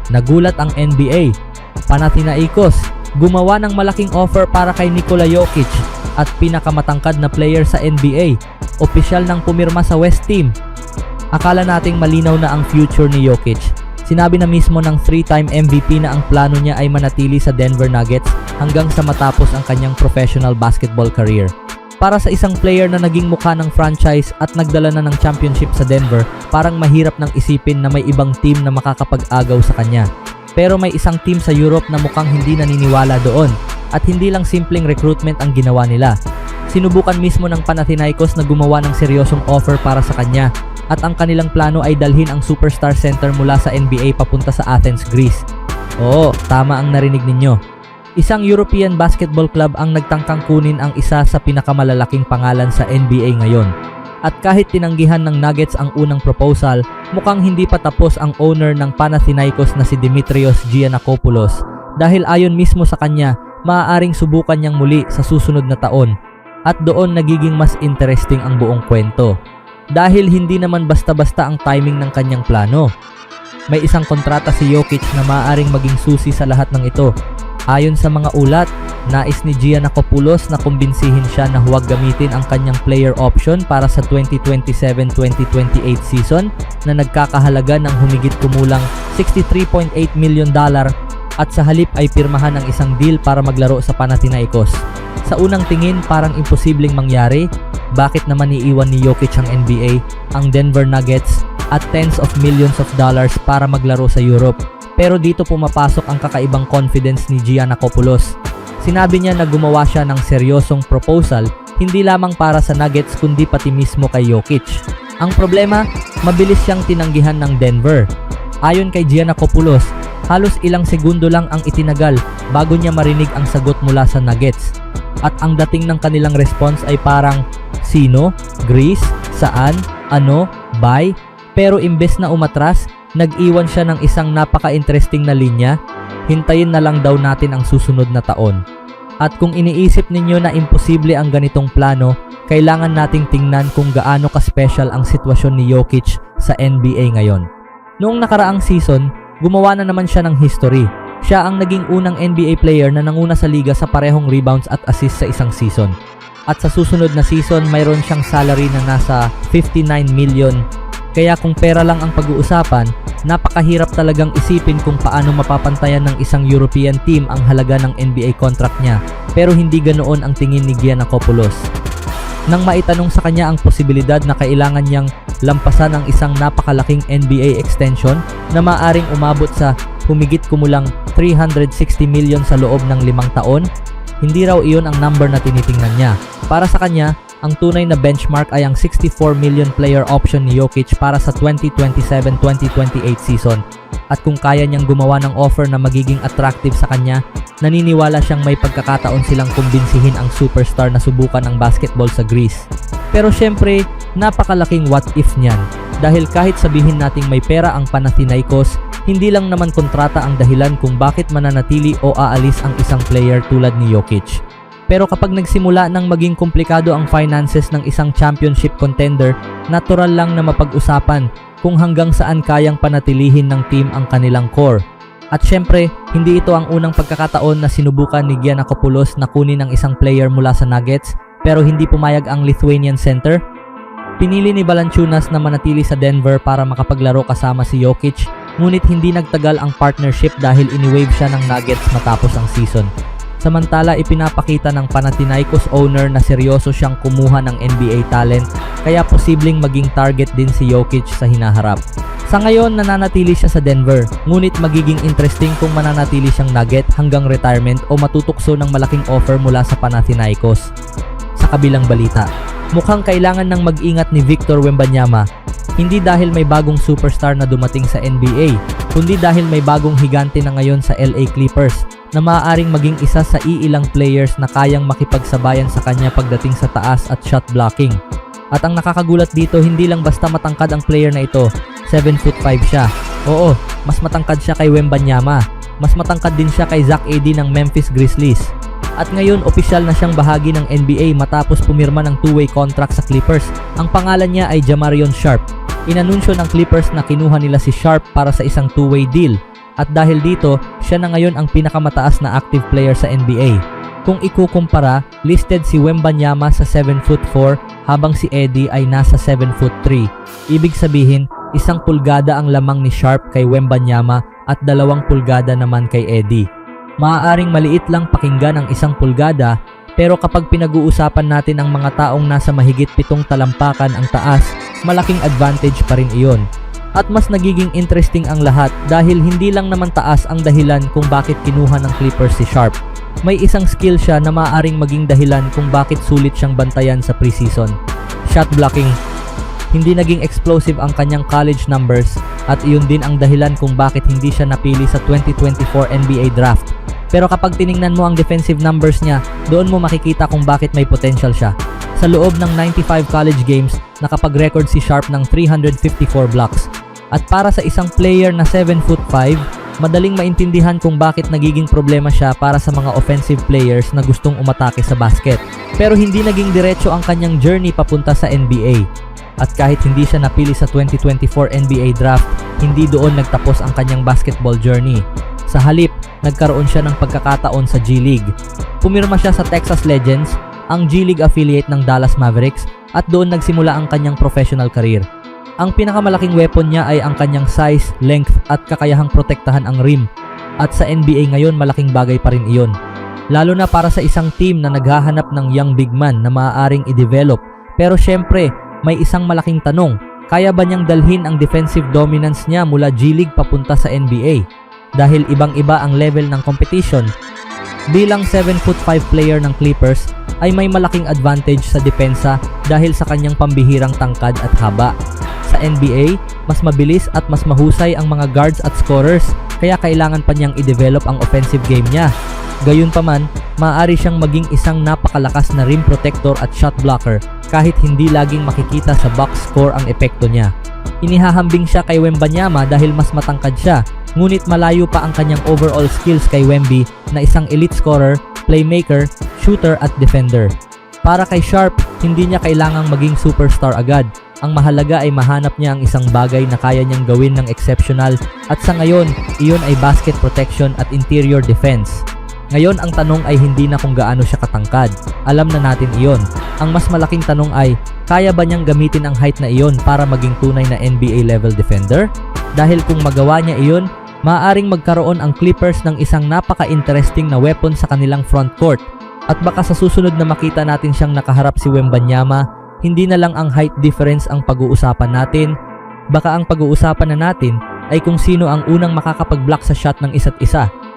nagulat ang NBA. Panathinaikos, gumawa ng malaking offer para kay Nikola Jokic at pinakamatangkad na player sa NBA. Opisyal nang pumirma sa West Team. Akala nating malinaw na ang future ni Jokic. Sinabi na mismo ng 3-time MVP na ang plano niya ay manatili sa Denver Nuggets hanggang sa matapos ang kanyang professional basketball career. Para sa isang player na naging mukha ng franchise at nagdala na ng championship sa Denver, parang mahirap nang isipin na may ibang team na makakapag-agaw sa kanya. Pero may isang team sa Europe na mukhang hindi naniniwala doon at hindi lang simpleng recruitment ang ginawa nila. Sinubukan mismo ng Panathinaikos na gumawa ng seryosong offer para sa kanya at ang kanilang plano ay dalhin ang superstar center mula sa NBA papunta sa Athens, Greece. Oo, tama ang narinig ninyo. Isang European basketball club ang nagtangkang kunin ang isa sa pinakamalalaking pangalan sa NBA ngayon. At kahit tinanggihan ng Nuggets ang unang proposal, mukhang hindi pa tapos ang owner ng Panathinaikos na si Dimitrios Giannakopoulos dahil ayon mismo sa kanya, maaaring subukan niyang muli sa susunod na taon at doon nagiging mas interesting ang buong kwento. Dahil hindi naman basta-basta ang timing ng kanyang plano. May isang kontrata si Jokic na maaaring maging susi sa lahat ng ito. Ayon sa mga ulat, nais ni Giannakopoulos na kumbinsihin siya na huwag gamitin ang kanyang player option para sa 2027-2028 season na nagkakahalaga ng humigit kumulang $63.8 million at sa halip ay pirmahan ang isang deal para maglaro sa Panathinaikos. Sa unang tingin parang imposibleng mangyari. Bakit naman iiwan ni Jokic ang NBA, ang Denver Nuggets at tens of millions of dollars para maglaro sa Europe? Pero dito pumapasok ang kakaibang confidence ni Giannakopoulos. Sinabi niya na gumawa siya ng seryosong proposal hindi lamang para sa Nuggets kundi pati mismo kay Jokic. Ang problema, mabilis siyang tinanggihan ng Denver. Ayon kay Giannakopoulos, halos ilang segundo lang ang itinagal bago niya marinig ang sagot mula sa Nuggets. At ang dating ng kanilang response ay parang, sino? Greece? Saan? Ano? Bye? Pero imbes na umatras, nag-iwan siya ng isang napaka-interesting na linya, hintayin na lang daw natin ang susunod na taon. At kung iniisip ninyo na imposible ang ganitong plano, kailangan nating tingnan kung gaano ka-special ang sitwasyon ni Jokic sa NBA ngayon. Noong nakaraang season, gumawa na naman siya ng history. Siya ang naging unang NBA player na nanguna sa liga sa parehong rebounds at assists sa isang season. At sa susunod na season, mayroon siyang salary na nasa $59 million. Kaya kung pera lang ang pag-uusapan, napakahirap talagang isipin kung paano mapapantayan ng isang European team ang halaga ng NBA contract niya. Pero hindi ganoon ang tingin ni Giannakopoulos. Nang maitanong sa kanya ang posibilidad na kailangan niyang lampasan ang isang napakalaking NBA extension na maaaring umabot sa humigit kumulang $360 million sa loob ng 5 taon, hindi raw iyon ang number na tinitingnan niya. Para sa kanya, ang tunay na benchmark ay ang $64 million player option ni Jokic para sa 2027-2028 season. At kung kaya niyang gumawa ng offer na magiging attractive sa kanya, naniniwala siyang may pagkakataon silang kumbinsihin ang superstar na subukan ang basketball sa Greece. Pero syempre, napakalaking what if niyan. Dahil kahit sabihin nating may pera ang Panathinaikos, hindi lang naman kontrata ang dahilan kung bakit mananatili o aalis ang isang player tulad ni Jokic. Pero kapag nagsimula ng maging komplikado ang finances ng isang championship contender, natural lang na mapag-usapan kung hanggang saan kayang panatilihin ng team ang kanilang core. At syempre, hindi ito ang unang pagkakataon na sinubukan ni Giannakopoulos na kunin ang isang player mula sa Nuggets pero hindi pumayag ang Lithuanian center. Pinili ni Valanciunas na manatili sa Denver para makapaglaro kasama si Jokic, ngunit hindi nagtagal ang partnership dahil iniwave siya ng Nuggets matapos ang season. Samantala, ipinapakita ng Panathinaikos owner na seryoso siyang kumuha ng NBA talent, kaya posibleng maging target din si Jokic sa hinaharap. Sa ngayon, nananatili siya sa Denver, ngunit magiging interesting kung mananatili siyang Nugget hanggang retirement o matutukso ng malaking offer mula sa Panathinaikos. Sa kabilang balita, mukhang kailangan ng mag-ingat ni Victor Wembanyama, hindi dahil may bagong superstar na dumating sa NBA, kundi dahil may bagong higante na ngayon sa LA Clippers na maaaring maging isa sa iilang players na kayang makipagsabayan sa kanya pagdating sa taas at shot blocking. At ang nakakagulat dito, hindi lang basta matangkad ang player na ito, 7'5" siya. Oo, mas matangkad siya kay Wembanyama. Mas matangkad din siya kay Zach Edey ng Memphis Grizzlies. At ngayon, opisyal na siyang bahagi ng NBA matapos pumirma ng two-way contract sa Clippers. Ang pangalan niya ay Jamarion Sharp. Inanunsyo ng Clippers na kinuha nila si Sharp para sa isang two-way deal. At dahil dito, siya na ngayon ang pinakamataas na active player sa NBA. Kung ikukumpara, listed si Wembanyama sa 7'4" habang si Eddie ay nasa 7'3". Ibig sabihin, 1 pulgada ang lamang ni Sharp kay Wembanyama at 2 pulgada naman kay Eddie. Maaaring maliit lang pakinggan ang 1 pulgada, pero kapag pinag-uusapan natin ang mga taong nasa mahigit 7 talampakan ang taas, malaking advantage pa rin iyon. At mas nagiging interesting ang lahat dahil hindi lang naman taas ang dahilan kung bakit kinuha ng Clippers si Sharp. May isang skill siya na maaaring maging dahilan kung bakit sulit siyang bantayan sa preseason. Shot blocking. Hindi naging explosive ang kanyang college numbers at iyon din ang dahilan kung bakit hindi siya napili sa 2024 NBA Draft. Pero kapag tiningnan mo ang defensive numbers niya, doon mo makikita kung bakit may potential siya. Sa loob ng 95 college games, nakapag-record si Sharp ng 354 blocks. At para sa isang player na 7'5", madaling maintindihan kung bakit nagiging problema siya para sa mga offensive players na gustong umatake sa basket. Pero hindi naging diretso ang kanyang journey papunta sa NBA. At kahit hindi siya napili sa 2024 NBA Draft, hindi doon nagtapos ang kanyang basketball journey. Sa halip, nagkaroon siya ng pagkakataon sa G League. Pumirma siya sa Texas Legends, ang G League affiliate ng Dallas Mavericks, at doon nagsimula ang kanyang professional career. Ang pinakamalaking weapon niya ay ang kanyang size, length, at kakayahang protektahan ang rim. At sa NBA ngayon, malaking bagay pa rin iyon. Lalo na para sa isang team na naghahanap ng young big man na maaaring i-develop. Pero syempre, may isang malaking tanong, kaya ba niyang dalhin ang defensive dominance niya mula G League papunta sa NBA? Dahil ibang-iba ang level ng competition. Bilang 7'5" player ng Clippers ay may malaking advantage sa depensa dahil sa kanyang pambihirang tangkad at haba. Sa NBA, mas mabilis at mas mahusay ang mga guards at scorers kaya kailangan pa niyang i-develop ang offensive game niya. Gayunpaman, maaari siyang maging isang napakalakas na rim protector at shot blocker kahit hindi laging makikita sa box score ang epekto niya. Inihahambing siya kay Wembanyama dahil mas matangkad siya, ngunit malayo pa ang kanyang overall skills kay Wemby na isang elite scorer, playmaker, shooter at defender. Para kay Sharp, hindi niya kailangang maging superstar agad. Ang mahalaga ay mahanap niya ang isang bagay na kaya niyang gawin ng exceptional at sa ngayon, iyon ay basket protection at interior defense. Ngayon ang tanong ay hindi na kung gaano siya katangkad. Alam na natin iyon. Ang mas malaking tanong ay, kaya ba niyang gamitin ang height na iyon para maging tunay na NBA level defender? Dahil kung magawa niya iyon, maaaring magkaroon ang Clippers ng isang napaka-interesting na weapon sa kanilang front court. At baka sa susunod na makita natin siyang nakaharap si Wembanyama, hindi na lang ang height difference ang pag-uusapan natin. Baka ang pag-uusapan na natin ay kung sino ang unang makakapag-block sa shot ng isa't isa.